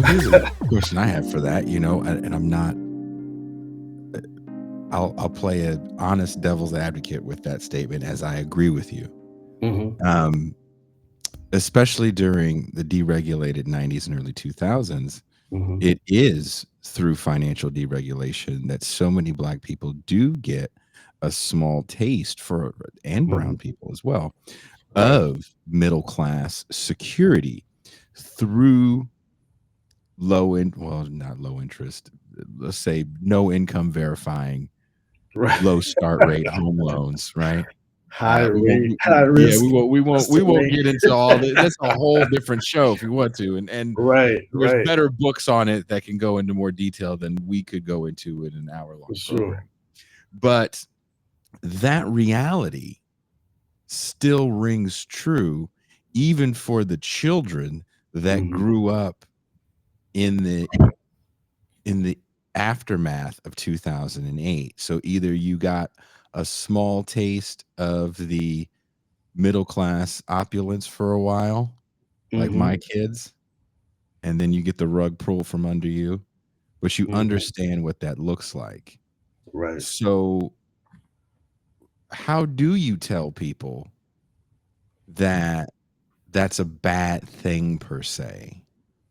here's a question I have for that, and I'm not. I'll play an honest devil's advocate with that statement, as I agree with you. Mm-hmm. Um, Especially during the deregulated 90s and early 2000s, Mm-hmm. it is through financial deregulation that so many Black people do get a small taste for, and Mm-hmm. brown people as well, Right. of middle class security through not low interest, let's say no income verifying, Right. low start rate home loans, right? High We won't, rate, high yeah, risk we won't estimate. get into all that. That's a whole different show if you want to, and Right. there's Right. better books on it that can go into more detail than we could go into in an For hour-long sure. program. But that reality still rings true, even for the children that Mm-hmm. grew up in the in the aftermath of 2008. So either you got a small taste of the middle class opulence for a while, like Mm-hmm. my kids, and then you get the rug pulled from under you, but you Mm-hmm. understand what that looks like. Right. So, how do you tell people that that's a bad thing per se?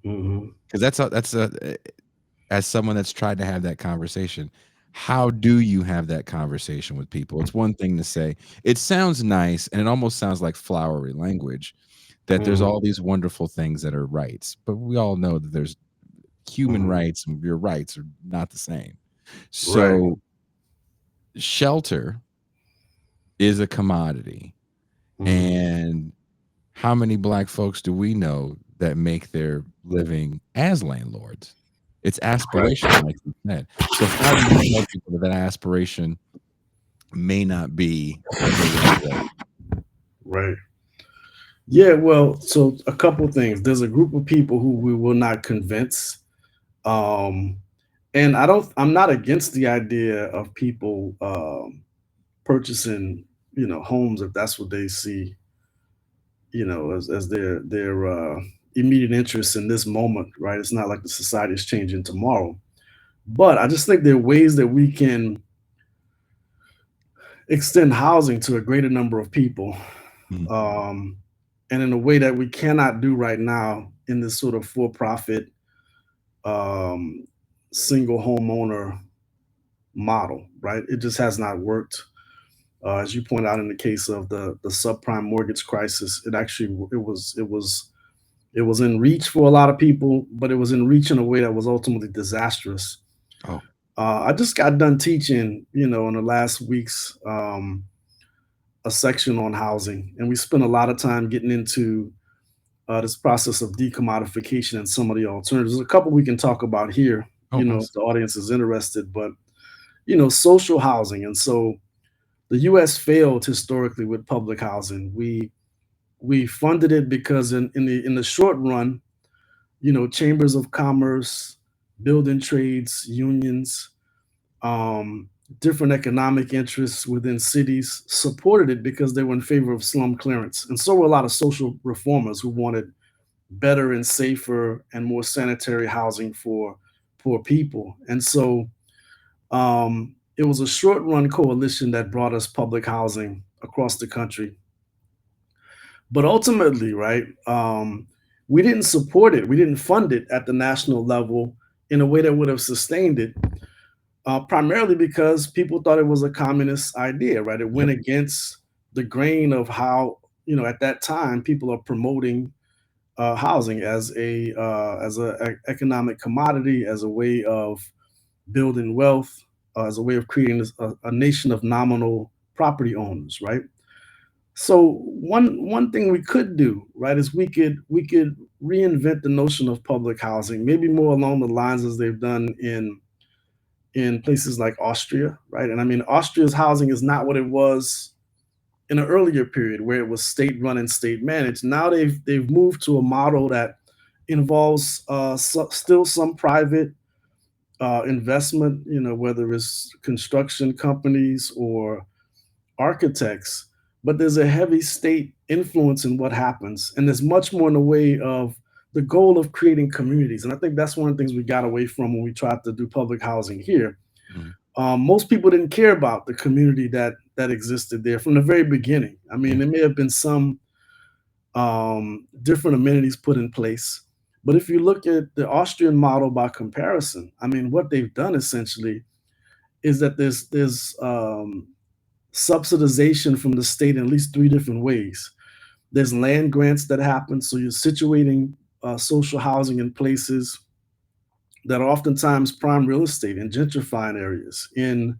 Mm-hmm. Because that's a as someone that's tried to have that conversation, how do you have that conversation with people? It's one thing to say, it sounds nice and it almost sounds like flowery language that there's Mm-hmm. all these wonderful things that are rights, but we all know that there's human Mm-hmm. rights and your rights are not the same. Right. So, shelter is a commodity. Mm-hmm. And how many Black folks do we know that make their living as landlords? It's Right. aspirational, like you said. So how do you tell people that that aspiration may not be the right way? Right. Yeah, well, so a couple things. There's a group of people who we will not convince. Um, and I'm not against the idea of people purchasing, homes if that's what they see, as their immediate interest in this moment, right? It's not like the society is changing tomorrow. But I just think there are ways that we can extend housing to a greater number of people, Mhm. um, and in a way that we cannot do right now in this sort of for-profit um, single homeowner model, right? It just has not worked. As you point out in the case of the subprime mortgage crisis, it was in reach for a lot of people, but it was in reach in a way that was ultimately disastrous. Oh, I just got done teaching, in the last week's a section on housing, and we spent a lot of time getting into this process of decommodification and some of the alternatives. There's a couple we can talk about here, oh, if the audience is interested, but social housing. And so the US failed historically with public housing. We funded it because in the short run, chambers of commerce, building trades, unions, um, different economic interests within cities supported it because they were in favor of slum clearance. And so were a lot of social reformers who wanted better and safer and more sanitary housing for poor people. And so it was a short run coalition that brought us public housing across the country. But ultimately, right, we didn't support it, we didn't fund it at the national level in a way that would have sustained it, primarily because people thought it was a communist idea, right? It went yep. against the grain of how, at that time, people are promoting housing as a economic commodity, as a way of building wealth, as a way of creating a nation of nominal property owners, right? So one thing we could do, right, is we could reinvent the notion of public housing, maybe more along the lines as they've done in places like Austria, right? And I mean, Austria's housing is not what it was in an earlier period where it was state run and state managed. Now they've moved to a model that involves still some private investment, whether it's construction companies or architects, but there's a heavy state influence in what happens. And there's much more in the way of the goal of creating communities. And I think that's one of the things we got away from when we tried to do public housing here. Mhm. Most people didn't care about the community that existed there from the very beginning. I mean, Yeah. there may have been some different amenities put in place, but if you look at the Austrian model by comparison, I mean, what they've done essentially is that there's subsidization from the state in at least three different ways. There's land grants that happen, so you're situating social housing in places that are oftentimes prime real estate in gentrifying areas, in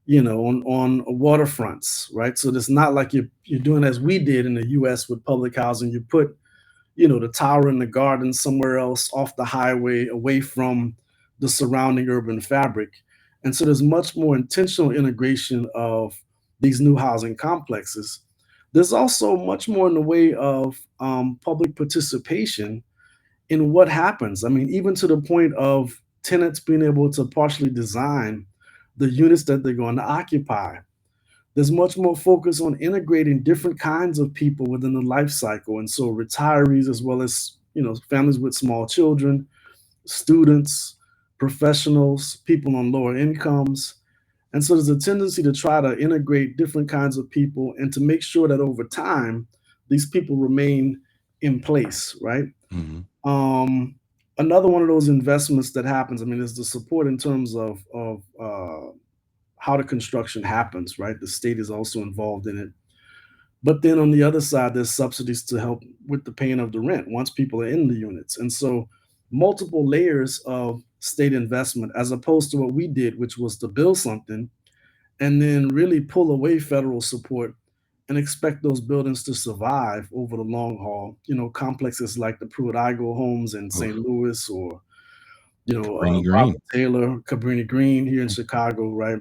on waterfronts, right? So it's not like you're doing as we did in the U.S. with public housing. You put the tower in the garden somewhere else off the highway, away from the surrounding urban fabric, and so there's much more intentional integration of these new housing complexes. There's also much more in the way of public participation in what happens. I mean, even to the point of tenants being able to partially design the units that they're going to occupy. There's much more focus on integrating different kinds of people within the life cycle. And so retirees, as well as, families with small children, students, professionals, people on lower incomes. And so there's a tendency to try to integrate different kinds of people and to make sure that over time, these people remain in place, right? Mhm. Um, Another one of those investments that happens, I mean, is the support in terms of how the construction happens, right? The state is also involved in it. But then on the other side, there's subsidies to help with the paying of the rent once people are in the units. And so multiple layers of state investment, as opposed to what we did, which was to build something and then really pull away federal support and expect those buildings to survive over the long haul. Complexes like the Pruitt-Igoe homes in St. Oof. Louis, or Cabrini Green. Robert Taylor, Cabrini Green here in Chicago, right?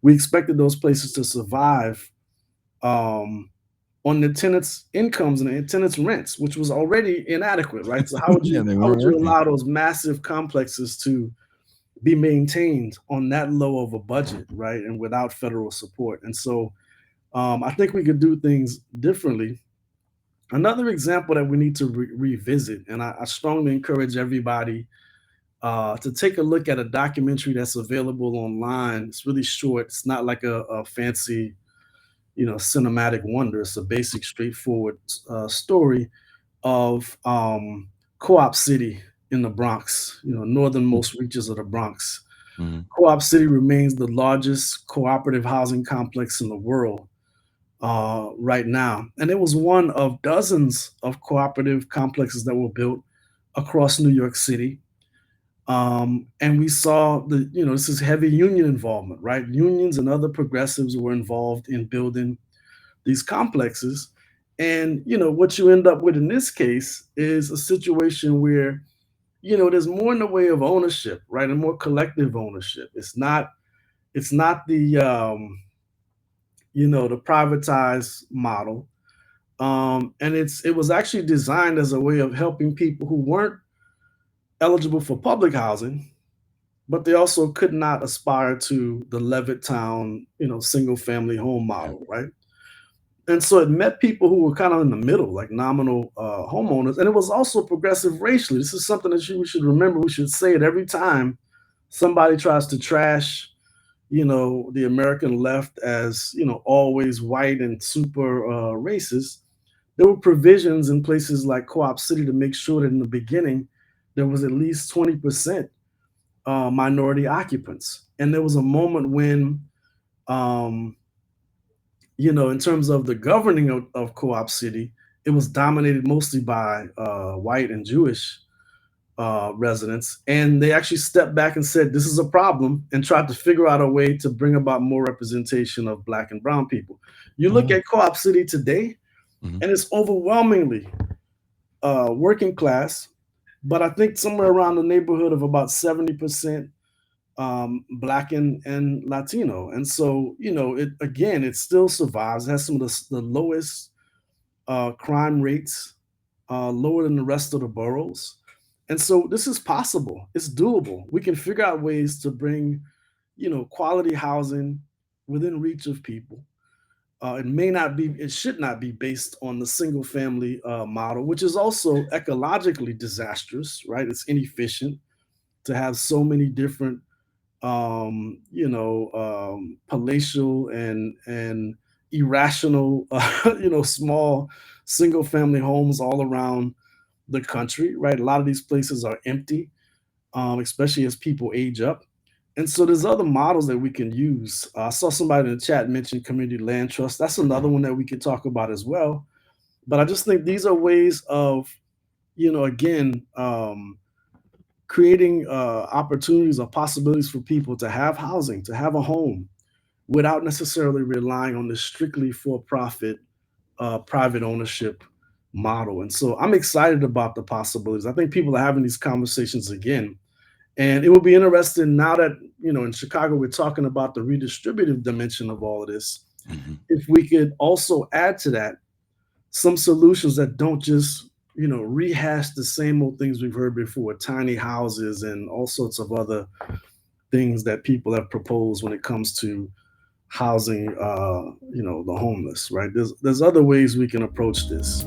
We expected those places to survive um, on the tenants' incomes and the tenants' rents, which was already inadequate, right? So how would Yeah, you they how weren't would you working. allow those massive complexes to be maintained on that low of a budget, right? And without federal support. And so I think we could do things differently. Another example that we need to revisit, and I strongly encourage everybody to take a look at a documentary that's available online. It's really short. It's not like a fancy, cinematic wonder. It's a basic, straightforward story of Co-op City in the Bronx, northernmost reaches of the Bronx. Mhm. Co-op City remains the largest cooperative housing complex in the world right now. And it was one of dozens of cooperative complexes that were built across New York City. And we saw this is heavy union involvement, right? Unions and other progressives were involved in building these complexes. And, what you end up with in this case is a situation where, there's more in the way of ownership, right? And more collective ownership. It's not the privatized model. And it was actually designed as a way of helping people who weren't eligible for public housing, but they also could not aspire to the Levittown, single family home Yeah. model, right? And so it met people who were kind of in the middle, like nominal homeowners. And it was also progressive racially. This is something that we should remember. We should say it every time somebody tries to trash, the American left as, always white and super racist. There were provisions in places like Co-op City to make sure that in the beginning there was at least 20% minority occupants. And there was a moment when, um, in terms of the governing of Co-op City, it was dominated mostly by white and Jewish residents. And they actually stepped back and said, this is a problem, and tried to figure out a way to bring about more representation of Black and Brown people. You look Oh. at Co-op City today, Mhm. and it's overwhelmingly working class, but I think somewhere around the neighborhood of about 70% Black and Latino. And so, it still survives. It has some of the lowest crime rates, lower than the rest of the boroughs. And so this is possible. It's doable. We can figure out ways to bring, quality housing within reach of people. it should not be based on the single family model, which is also ecologically disastrous, right? It's inefficient to have so many different, palatial and irrational, small single family homes all around the country, right? A lot of these places are empty, especially as people age up. And so there's other models that we can use. I saw somebody in the chat mention community land trust. That's another one that we could talk about as well. But I just think these are ways of, again, creating opportunities or possibilities for people to have housing, to have a home, without necessarily relying on the strictly for-profit, private ownership model. And so I'm excited about the possibilities. I think people are having these conversations again, and it will be interesting now that, in Chicago, we're talking about the redistributive dimension of all of this. Mhm. If we could also add to that some solutions that don't just, rehash the same old things we've heard before, tiny houses and all sorts of other things that people have proposed when it comes to housing, the homeless, right? There's other ways we can approach this.